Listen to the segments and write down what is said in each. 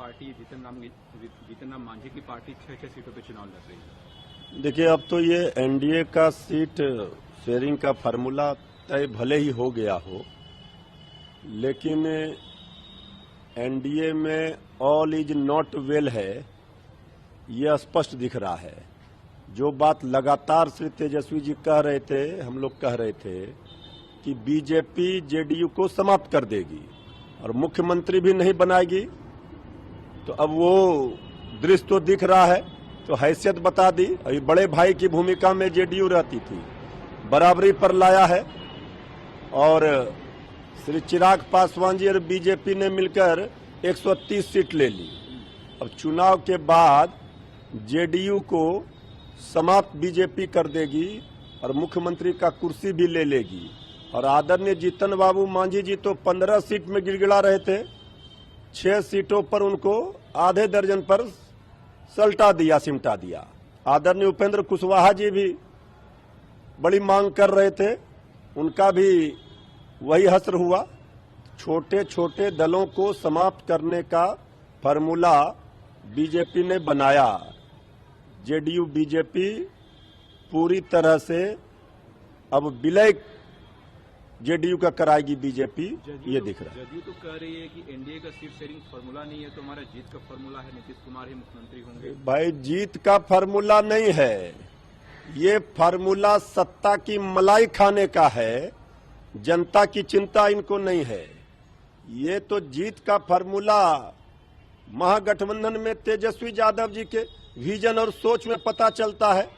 Party Jitan Ram Manjhi की party 6 सीटों पे चुनाव लड़ रही है। देखिए, अब तो ये एनडीए का सीट शेयरिंग का फार्मूला तय भले ही हो गया हो, लेकिन एनडीए में ऑल इज नॉट वेल है, ये स्पष्ट दिख रहा है। जो बात लगातार श्री तेजस्वी जी कह रहे थे, हम लोग कह रहे थे कि बीजेपी जेडीयू को समाप्त कर देगी और मुख्यमंत्री भी नहीं बनाएगी, तो अब वो दृश्य तो दिख रहा है। तो हैसियत बता दी। अभी बड़े भाई की भूमिका में जेडीयू रहती थी, बराबरी पर लाया है और श्री चिराग पासवान जी और बीजेपी ने मिलकर 130 सीट ले ली। अब चुनाव के बाद जेडीयू को समाप्त बीजेपी कर देगी और मुख्यमंत्री का कुर्सी भी ले लेगी। और आदरणीय जीतन बाबू मांझी जी तो 15 सीट में गिड़गिड़ा रहे थे, 6 सीटों पर उनको आधे दर्जन पर सल्टा दिया, सिमटा दिया। आदरणीय उपेंद्र कुशवाहा जी भी बड़ी मांग कर रहे थे, उनका भी वही हश्र हुआ। छोटे छोटे दलों को समाप्त करने का फार्मूला बीजेपी ने बनाया। जेडीयू बीजेपी पूरी तरह से अब विलय जेडीयू का कराएगी बीजेपी, ये दिख रहा है। जदयू तो कह रही है कि एनडीए का सीट शेयरिंग फार्मूला नहीं है, तो हमारा जीत का फार्मूला है, नीतीश कुमार ही मुख्यमंत्री होंगे। भाई, जीत का फार्मूला नहीं है, ये फार्मूला सत्ता की मलाई खाने का है। जनता की चिंता इनको नहीं है। ये तो जीत का फार्मूला महागठबंधन में तेजस्वी यादव जी के विजन और सोच में पता चलता है।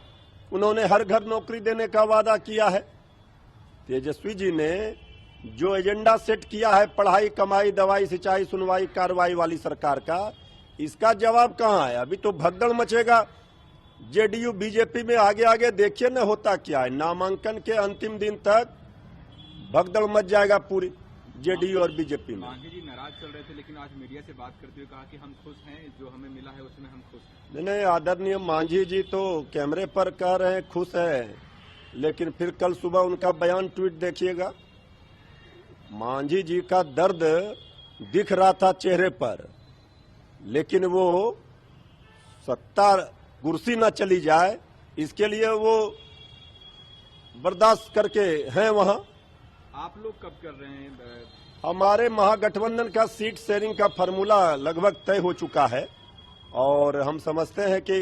उन्होंने हर घर नौकरी देने का वादा किया है। तेजस्वी जी ने जो एजेंडा सेट किया है, पढ़ाई, कमाई, दवाई, सिंचाई, सुनवाई, कार्रवाई वाली सरकार का, इसका जवाब कहाँ है? अभी तो भगदड़ मचेगा जेडीयू बीजेपी में। आगे आगे देखिए न होता क्या है। नामांकन के अंतिम दिन तक भगदड़ मच जाएगा पूरी जेडीयू और बीजेपी में। मांझी जी नाराज चल रहे थे, लेकिन आज मीडिया से बात करते हुए कहा कि हम खुश हैं, जो हमें मिला है उसमें हम खुश हैं। नहीं, आदरणीय मांझी जी तो कैमरे पर कह रहे हैं खुश है, लेकिन फिर कल सुबह उनका बयान ट्वीट देखिएगा। मांझी जी का दर्द दिख रहा था चेहरे पर, लेकिन वो सत्ता कुर्सी न चली जाए इसके लिए वो बर्दाश्त करके हैं वहां। आप लोग कब कर रहे हैं? हमारे महागठबंधन का सीट शेयरिंग का फार्मूला लगभग तय हो चुका है और हम समझते हैं कि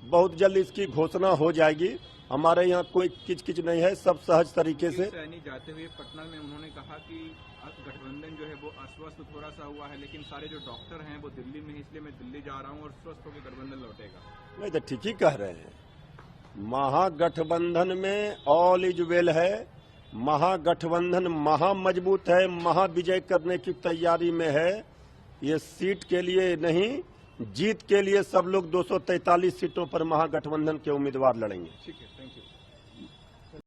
बहुत जल्द इसकी घोषणा हो जाएगी। हमारे यहाँ कोई किचकिच नहीं है, सब सहज तरीके से। सैनी जाते हुए पटना में उन्होंने कहा कि गठबंधन जो है वो अस्वस्थ थोड़ा सा हुआ है, लेकिन सारे जो डॉक्टर हैं वो दिल्ली में, इसलिए मैं दिल्ली जा रहा हूँ और स्वस्थ होकर गठबंधन लौटेगा। नहीं तो ठीक ही कह रहे हैं। महागठबंधन में ऑल इज वेल है। महागठबंधन महा मजबूत है, महा विजय करने की तैयारी में है। ये सीट के लिए नहीं, जीत के लिए सब लोग 243 सीटों पर महागठबंधन के उम्मीदवार लड़ेंगे। ठीक है।